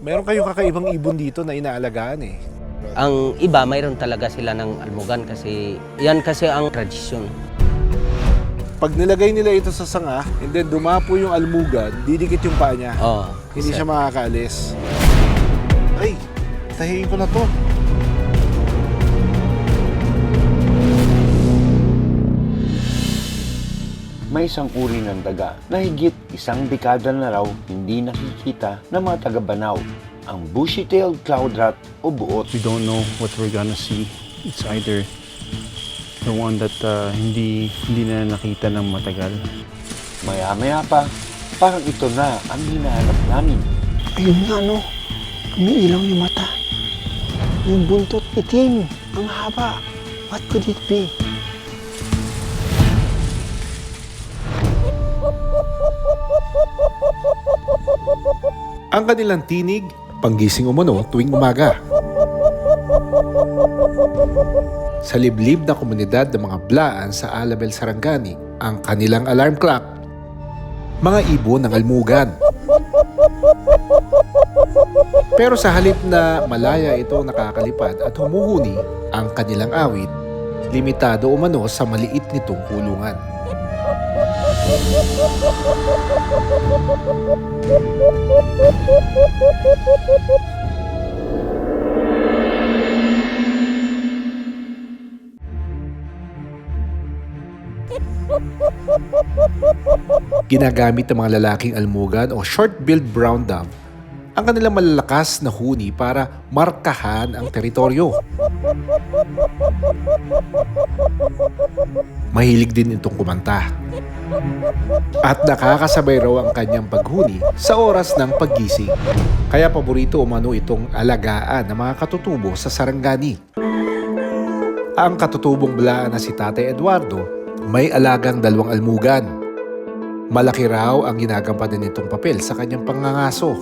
Meron kayong kakaibang ibon dito na inaalagaan eh. Ang iba, mayroon talaga sila ng almugan kasi yan kasi ang tradisyon. Pag nilagay nila ito sa sanga, and then dumapo yung almugan, didikit yung paa niya. Oh, Hindi siya makakaalis. Ay, tahiin ko na to. May isang uri ng daga na higit isang dekada na raw hindi nakikita ng mga taga-Banao, ang bushy-tailed cloud rat o buot. We don't know what we're gonna see. It's either the one that hindi na nakita ng matagal. Maya-maya pa, parang ito na ang hinahanap namin. Ayun nga, no? Umiilaw yung mata. Yung buntot itim. Ang haba. What could it be? Ang kanilang tinig, panggising umano tuwing umaga. Sa liblib na komunidad ng mga Blaan sa Alabel, Sarangani, ang kanilang alarm clock, mga ibon ng almugan. Pero sa halip na malaya ito nakakalipad at humuhuni ang kanilang awit, limitado umano sa maliit nitong kulungan. Ginagamit ng mga lalaking almugan o short-billed brown dove ang kanilang malalakas na huni para markahan ang teritoryo. Mahilig din itong kumanta. At nakakasabay raw ang kanyang paghuni sa oras ng paggising. Kaya paborito umano itong alagaan ng mga katutubo sa Sarangani. Ang katutubong Blaan na si Tatay Eduardo may alagang 2 almugan. Malaki raw ang ginagampanan nitong papel sa kanyang pangangaso.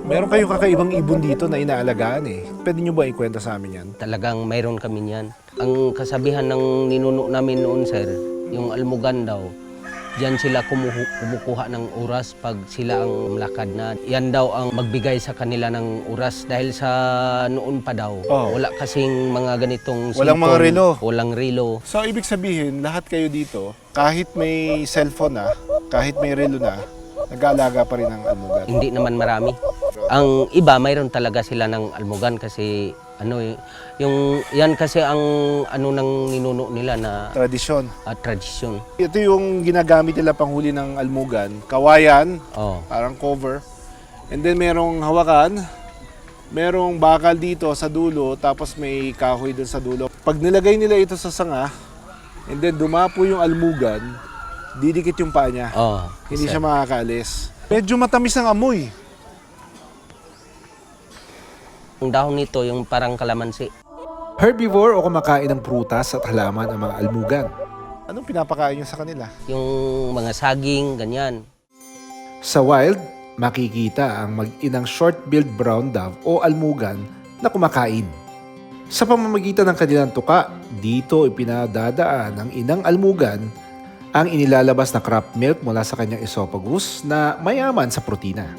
Meron kayong kakaibang ibon dito na inaalagaan eh. Pwede nyo ba ikwento sa amin yan? Talagang mayroon kami niyan. Ang kasabihan ng ninuno namin noon, sir, yung almugan daw, diyan sila kumukuha ng oras pag sila ang lakad na. Yan daw ang magbigay sa kanila ng oras dahil sa noon pa daw. Wala kasing mga ganitong Walang mga cellphone, relo. Walang relo. So, ibig sabihin, lahat kayo dito, kahit may cellphone na, kahit may relo na, nag-aalaga pa rin ng almugan. Hindi naman marami. Ang iba, mayroon talaga sila ng almugan kasi yung yan kasi ang ng ninuno nila na Tradisyon. tradisyon. Ito yung ginagamit nila panghuli ng almugan. Kawayan, Oh. parang cover. And then merong hawakan, merong bakal dito sa dulo, tapos may kahoy dun sa dulo. Pag nilagay nila ito sa sanga, and then dumapo yung almugan, didikit yung paa niya. Oh. Hindi siya makakaalis. Medyo matamis ang amoy. Ang dahon nito yung parang kalamansi. Herbivore o kumakain ng prutas at halaman ang mga almugan. Anong pinapakain nyo sa kanila? Yung mga saging, ganyan. Sa wild, makikita ang mag-inang short-billed brown dove o almugan na kumakain. Sa pamamagitan ng kanilang tuka, dito ipinadadaan ng inang almugan ang inilalabas na crop milk mula sa kanyang esophagus na mayaman sa protina.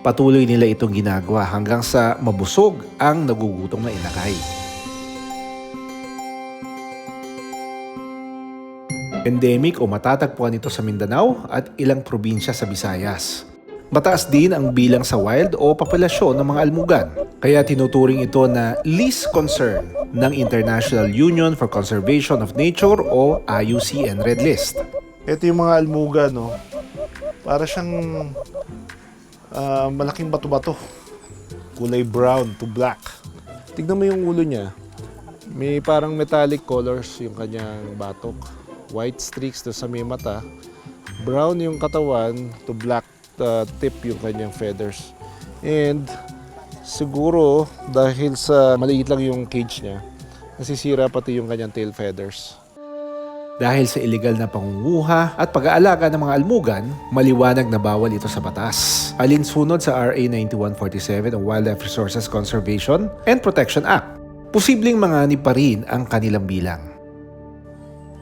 Patuloy nila itong ginagawa hanggang sa mabusog ang nagugutom na inakay. Endemic o matatagpuan ito sa Mindanao at ilang probinsya sa Visayas. Mataas din ang bilang sa wild o populasyon ng mga almugan, kaya tinuturing ito na least concern ng International Union for Conservation of Nature o IUCN Red List. Ito yung mga almugan, no? Para siyang malaking bato-bato. Kulay brown to black. Tignan mo yung ulo niya. May parang metallic colors yung kanyang batok. White streaks doon sa may mata. Brown yung katawan to black tip yung kanyang feathers. And siguro dahil sa maliit lang yung cage niya, nasisira pati yung kanyang tail feathers. Dahil sa illegal na pangunguha at pag-aalaga ng mga almugan, maliwanag na bawal ito sa batas. Alinsunod sa RA 9147 o Wildlife Resources Conservation and Protection Act. Posibleng manganib pa rin ang kanilang bilang.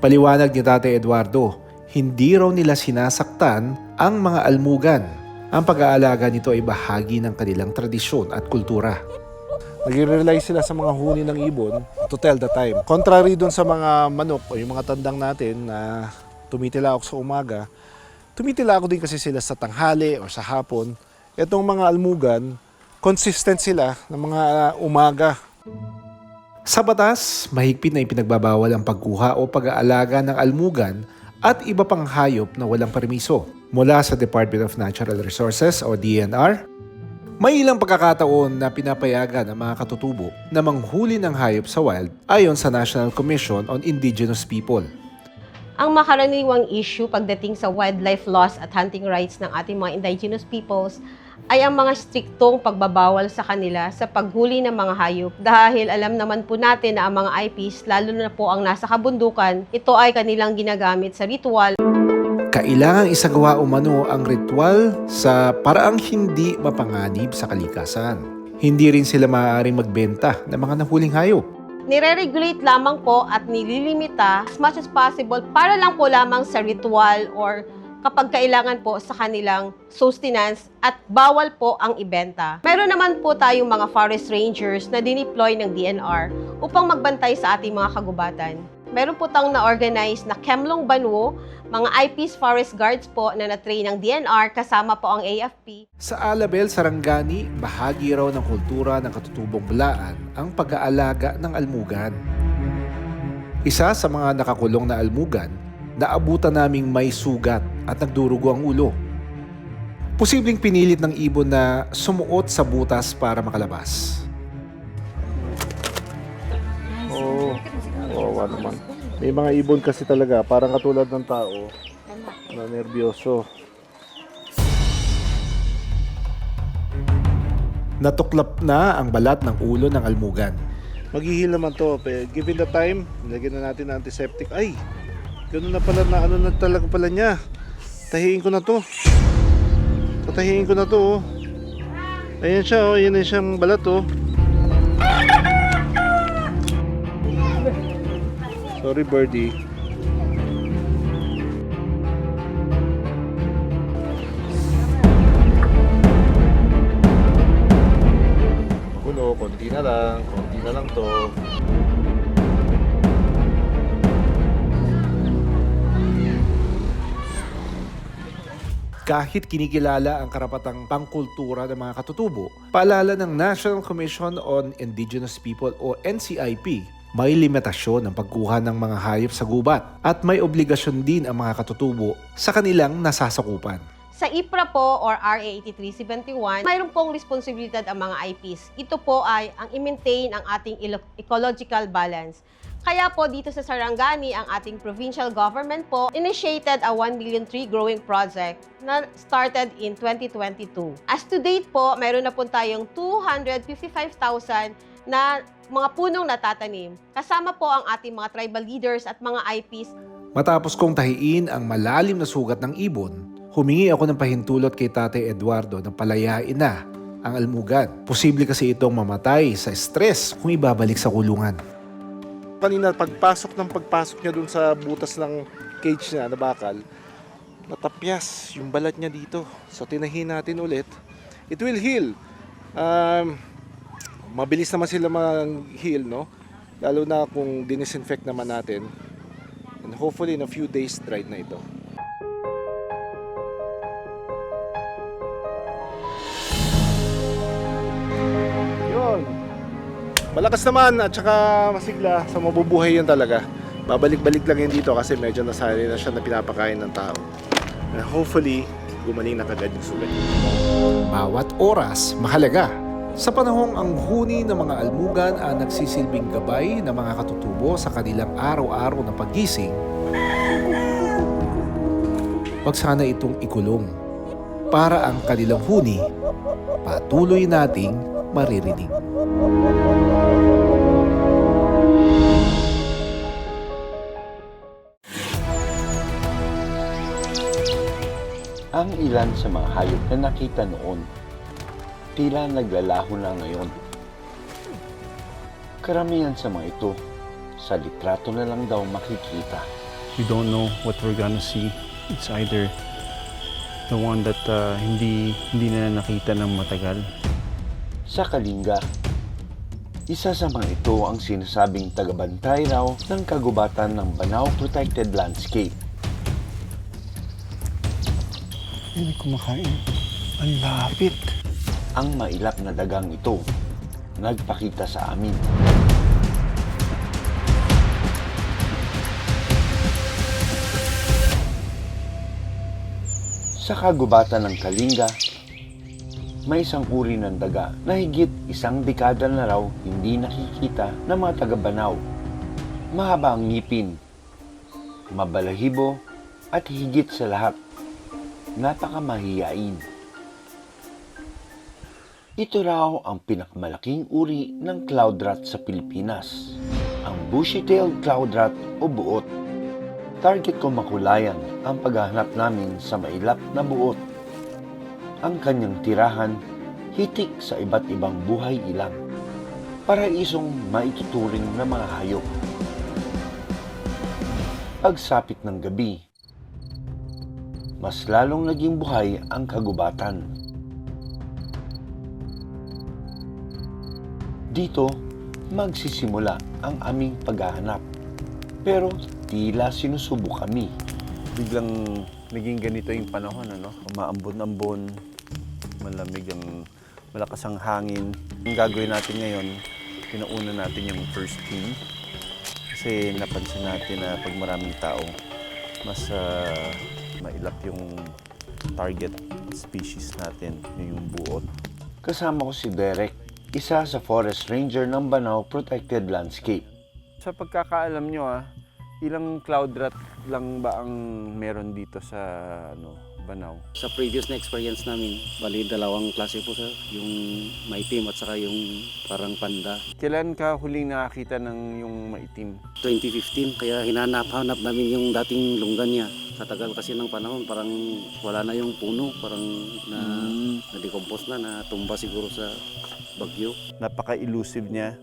Paliwanag ni Tate Eduardo, hindi raw nila sinasaktan ang mga almugan. Ang pag-aalaga nito ay bahagi ng kanilang tradisyon at kultura. Nag-rely sila sa mga huni ng ibon to tell the time. Contrary dun sa mga manok o yung mga tandang natin na tumitilaok sa umaga, tumitilaok din kasi sila sa tanghali o sa hapon. Itong mga almugan, consistent sila ng mga umaga. Sa batas, mahigpit na ipinagbabawal ang pagkuha o pag-aalaga ng almugan at iba pang hayop na walang permiso. Mula sa Department of Natural Resources o DNR, may ilang pagkakataon na pinapayagan ang mga katutubo na manghuli ng hayop sa wild ayon sa National Commission on Indigenous People. Ang makaraniwang issue pagdating sa wildlife laws at hunting rights ng ating mga indigenous peoples ay ang mga striktong pagbabawal sa kanila sa paghuli ng mga hayop dahil alam naman po natin na ang mga IPs, lalo na po ang nasa kabundukan, ito ay kanilang ginagamit sa ritual. Kailangang isagawa umano ang ritual sa paraang hindi mapanganib sa kalikasan. Hindi rin sila maaaring magbenta ng mga nahuling hayop. Nire-regulate lamang po at nililimita as much as possible para lang po lamang sa ritual or kapag kailangan po sa kanilang sustenance at bawal po ang ibenta. Meron naman po tayong mga forest rangers na dineploy ng DNR upang magbantay sa ating mga kagubatan. Meron po tayong na-organize na Kemlong Banwo, mga IPs forest guards po na na-train ng DNR kasama po ang AFP. Sa Alabel, Sarangani, bahagi raw ng kultura ng katutubong Balaan ang pag-aalaga ng almugan. Isa sa mga nakakulong na almugan, naabutan naming may sugat at nagdurugo ang ulo. Posibleng pinilit ng ibon na sumuot sa butas para makalabas. Oo, naman. May mga ibon kasi talaga, parang katulad ng tao na nervyoso. Natuklap na ang balat ng ulo ng almugan. Maghihil naman to, given the time, nilagyan na natin ng antiseptic. Ay, gano'n na pala na ano na talaga pala niya. Tahiin ko na to. Tatahiin ko na to. Ayan siya, oh. Ayan na siyang balat, oh. Sorry, birdie. Puno, konti na lang to. Kahit kinikilala ang karapatang pangkultura ng mga katutubo, paalala ng National Commission on Indigenous People o NCIP, may limitasyon ang pagkuha ng mga hayop sa gubat at may obligasyon din ang mga katutubo sa kanilang nasasakupan. Sa IPRA po or RA 8371, mayroon pong responsibilidad ang mga IPs. Ito po ay ang i-maintain ang ating ecological balance. Kaya po dito sa Sarangani, ang ating provincial government po initiated a 1 million tree growing project na started in 2022. As to date po, mayroon na po tayong 255,000 na mga punong natatanim. Kasama po ang ating mga tribal leaders at mga IPs. Matapos kong tahiin ang malalim na sugat ng ibon, humingi ako ng pahintulot kay Tate Eduardo na palayain na ang almugan. Posible kasi itong mamatay sa stress kung ibabalik sa kulungan. Kanina, pagpasok niya dun sa butas ng cage niya na bakal, natapyas yung balat niya dito. So tinahin natin ulit. It will heal. Mabilis naman sila mag-heal, no? Lalo na kung dinisinfect naman natin. And hopefully in a few days, dried na ito. Yun. Malakas naman at saka masigla. So mabubuhay yan talaga. Babalik-balik lang yan dito kasi medyo nasanay na siya na pinapakain ng tao. And hopefully, gumaling na kagad yung sugat. Bawat oras, mahalaga. Sa panahong ang huni ng mga almugan ang nagsisilbing gabay ng mga katutubo sa kanilang araw-araw na paggising, wag sana itong ikulong para ang kanilang huni patuloy nating maririnig. Ang ilan sa mga hayop na nakita noon, tila naglalaho na ngayon. Karamihan sa mga ito, sa litrato na lang daw makikita. we don't know what we're gonna see. It's either the one that hindi na nakita ng matagal. Sa Kalinga, isa sa mga ito ang sinasabing tagabantay raw ng kagubatan ng Banao Protected Landscape. Hindi kumakain. Ang lapit. Ang mailap na dagang ito, nagpakita sa amin. Sa kagubatan ng Kalinga, may isang uri ng daga na higit isang dekada na raw hindi nakikita ng mga taga-Banao. Mahaba ang ngipin, mabalahibo at higit sa lahat, napakamahiyain. Ito raw ang pinakamalaking uri ng cloud rat sa Pilipinas, ang bushy-tailed cloud rat o buot. Target ko makulayan ang paghahanap namin sa mailap na buot. Ang kanyang tirahan, hitik sa iba't ibang buhay ilang. Paraisong maituturing na mga hayop. Pagsapit ng gabi, mas lalong naging buhay ang kagubatan. Dito, magsisimula ang aming paghahanap. Pero tila sinusubok kami. Biglang naging ganito yung panahon, ano? Umaambon-ambon, malamig ang malakas ang hangin. Ang gagawin natin ngayon, pinauna natin yung first team. Kasi napansin natin na pag maraming tao, mas mailap yung target species natin, yung buot. Kasama ko si Derek, isa sa forest ranger ng Banao Protected Landscape. Sa pagkakaalam nyo, ilang cloud rat lang ba ang meron dito sa Banao? Sa previous na experience namin, bali dalawang klase po sir, yung maitim at saka yung parang panda. Kailan ka huling nakakita ng yung maitim? 2015, kaya hinanap-hanap namin yung dating lunggan niya. Sa tagal kasi ng panahon, parang wala na yung puno, parang na-decompose na, natumba siguro sa bagyo. Napaka-elusive niya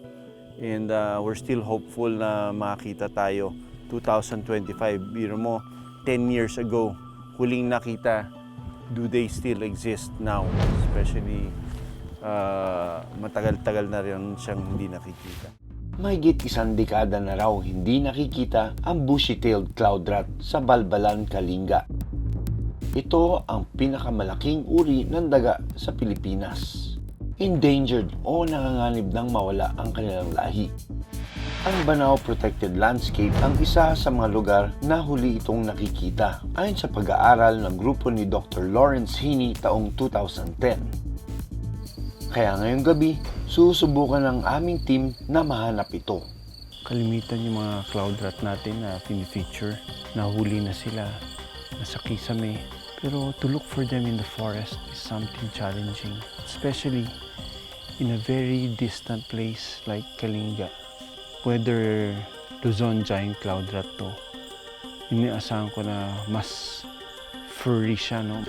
and we're still hopeful na makakita tayo 2025. Biro mo, 10 years ago, huling nakita, do they still exist now? Especially, matagal-tagal na rin siyang hindi nakikita. Mahigit isang dekada na raw hindi nakikita ang bushy-tailed cloud rat sa Balbalan, Kalinga. Ito ang pinakamalaking uri ng daga sa Pilipinas. Endangered o nanganganib ng mawala ang kanilang lahi. Ang Banao Protected Landscape ang isa sa mga lugar na huli itong nakikita ayon sa pag-aaral ng grupo ni Dr. Lawrence Heaney taong 2010. Kaya ngayong gabi, susubukan ng aming team na mahanap ito. Kalimitan yung mga cloud rat natin na pini-feature, nahuli na sila, nasa kisame. Pero to look for them in the forest is something challenging, especially in a very distant place like Kalinga. Whether Luzon giant cloud rat to, iniasahan ko na mas furry siya, no?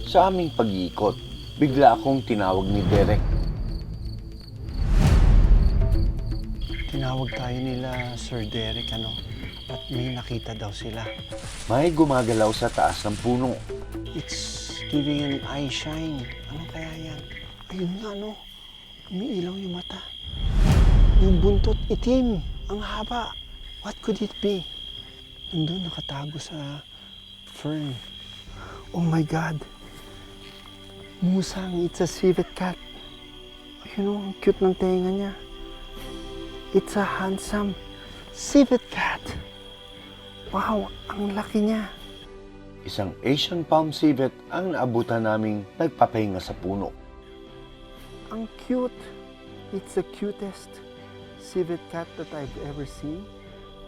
Sa aming pag-iikot, bigla akong tinawag ni Derek. Tinawag tayo nila Sir Derek, at may nakita daw sila. May gumagalaw sa taas ng puno. It's giving an eye shine. Ano kaya yan? Ayun nga, umiilaw yung mata. Yung buntot, itim. Ang haba. What could it be? Nandun nakatago sa fern. Oh my God. Musang, it's a civet cat. Ang cute ng tenga niya. It's a handsome civet cat. Wow, ang laki niya. Isang Asian palm civet ang naabutan naming nagpapahinga sa puno. Ang cute. It's the cutest civet cat that I've ever seen.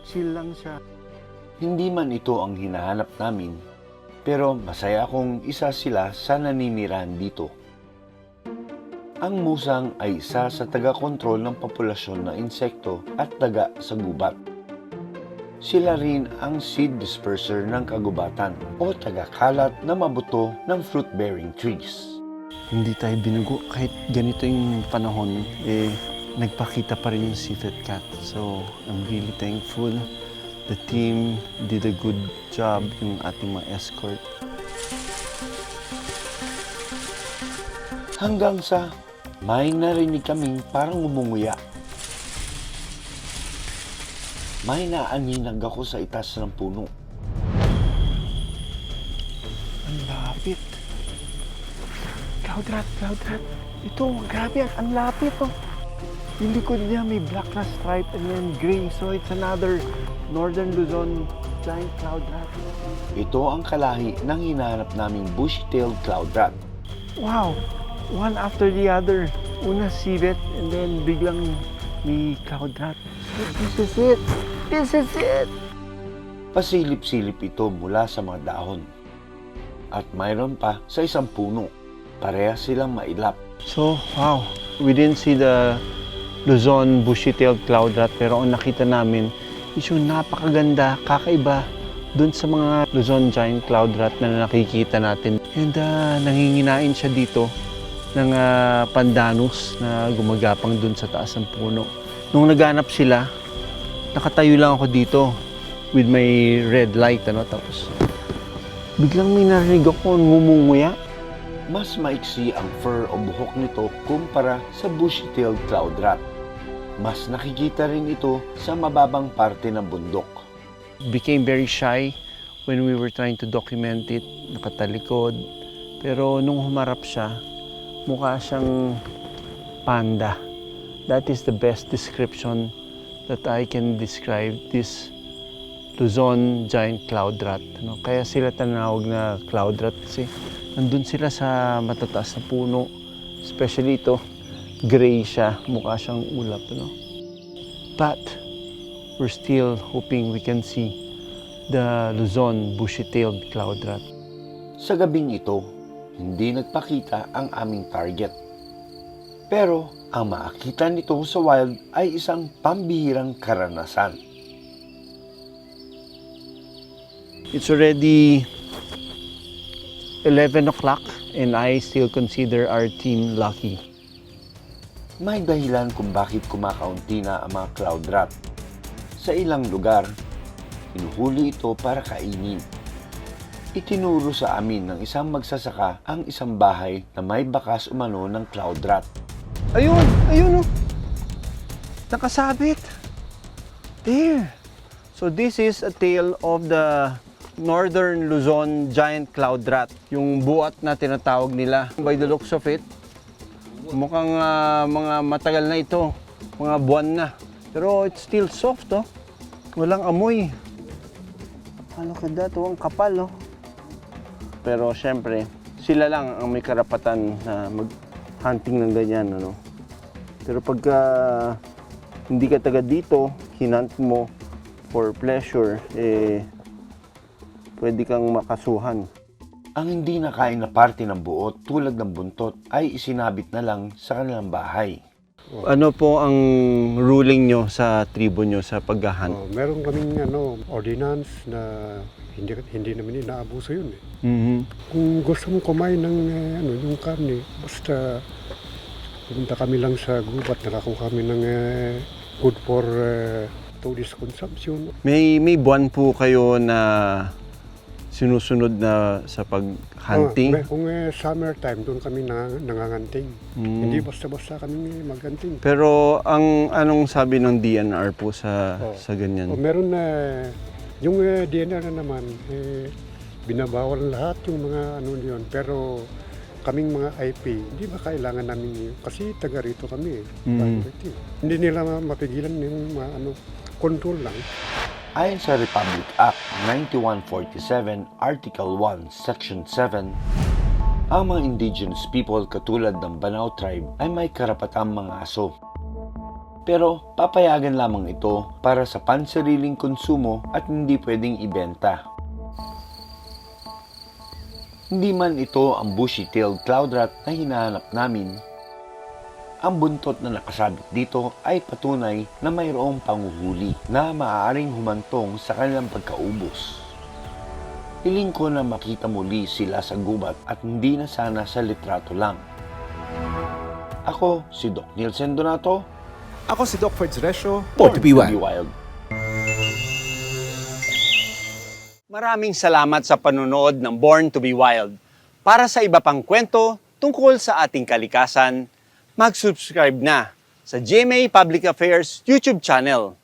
Chill lang siya. Hindi man ito ang hinahanap namin, pero masaya akong isa sila sa naninirahan dito. Ang musang ay isa sa taga-kontrol ng populasyon ng insekto at daga sa gubat. Sila rin ang seed disperser ng kagubatan o taga-kalat na mabuto ng fruit-bearing trees. Hindi tayo binugo. Kahit ganito yung panahon, nagpakita pa rin yung civet cat. So, I'm really thankful The team did a good job, yung ating mga escort. Hanggang sa may narinig kaming parang umunguya. May naaninag ako sa itas ng puno. Ang lapit. Cloud rat. Ito, grabe, ang lapit oh. Yung likod niya may black na stripe and then gray. So it's another Northern Luzon giant cloud rat. Ito ang kalahi ng hinahanap naming bushy-tailed cloud rat. Wow! One after the other. Una civet and then biglang may cloud rat. So this is it! This is it! Pasilip-silip ito mula sa mga dahon. At mayroon pa sa isang puno. Parehas silang mailap. So, wow, we didn't see the Luzon bushy-tailed cloud rat, pero ang nakita namin is yung napakaganda, kakaiba dun sa mga Luzon giant cloud rat na nakikita natin. And nanginginain siya dito ng pandanus na gumagapang dun sa taas ng puno. Nung naghanap sila, nakatayo lang ako dito with my red light, tapos biglang may narinig ako ngumunguya. Mas maiksi ang fur o buhok nito kumpara sa bushy-tailed cloud rat. Mas nakikita rin ito sa mababang parte ng bundok. Became very shy when we were trying to document it, nakatalikod. Pero nung humarap siya, mukha siyang panda. That is the best description that I can describe this Luzon giant cloud rat. Kaya sila tinawag na cloud rat kasi nandun sila sa matataas na puno. Especially ito, gray siya, mukha siyang ulap. But we're still hoping we can see the Luzon bushy-tailed cloud rat. Sa gabing ito, hindi nagpakita ang aming target. Pero ang makita nito sa wild ay isang pambihirang karanasan. It's already 11 o'clock and I still consider our team lucky. May dahilan kung bakit kumakaunti na ang mga cloud rat. Sa ilang lugar, inuhuli ito para kainin. Itinuro sa amin ng isang magsasaka ang isang bahay na may bakas umano ng cloud rat. Ayun oh. Nakasabit. There. So this is a tale of the Northern Luzon giant cloud rat. Yung buat na tinatawag nila. By the looks of it, mukhang mga matagal na ito. Mga buwan na. Pero it's still soft, oh. Walang amoy. Ano ka dato? Ang kapal oh. Pero syempre, sila lang ang may karapatan na mag-hunting ng ganyan, Pero pagka hindi ka taga dito, hinunt mo for pleasure, pwede kang makasuhan. Ang hindi nakain na parte ng buot tulad ng buntot ay isinabit na lang sa kanilang bahay. Ano po ang ruling nyo sa tribo nyo sa paghahunt? Meron kaming ordinance na hindi namin inaabuso yun. Kung gusto mong kumain ng yung karne, basta pumunta kami lang sa gubat, nakakuha kami ng good for tourist consumption. May buwan po kayo na sinusunod na sa pag-hunting? Kung summertime, doon kami nanganganting. Hindi basta-basta kami maghanting. Pero anong sabi ng DNR po sa ganyan? Meron na yung DNR na naman, binabawal lahat yung mga yun. Pero kaming mga IP, hindi ba kailangan namin yun? Kasi taga rito kami. Hindi nila mapigilan yung control lang. Ayon sa Republic Act 9147, Article 1, Section 7, ang mga indigenous people katulad ng Banao Tribe ay may karapatang mga aso. Pero papayagan lamang ito para sa pansariling konsumo at hindi pwedeng ibenta. Hindi man ito ang bushy-tailed cloud rat na hinahanap namin, ang buntot na nakasabit dito ay patunay na mayroong panguhuli na maaaring humantong sa kanilang pagkaubos. Hiling ko na makita muli sila sa gubat at hindi na sana sa litrato lang. Ako si Doc Nielsen Donato. Ako si Doc Ferds Resio. For to be wild. Maraming salamat sa panonood ng Born to be Wild. Para sa iba pang kwento tungkol sa ating kalikasan, mag-subscribe na sa GMA Public Affairs YouTube channel.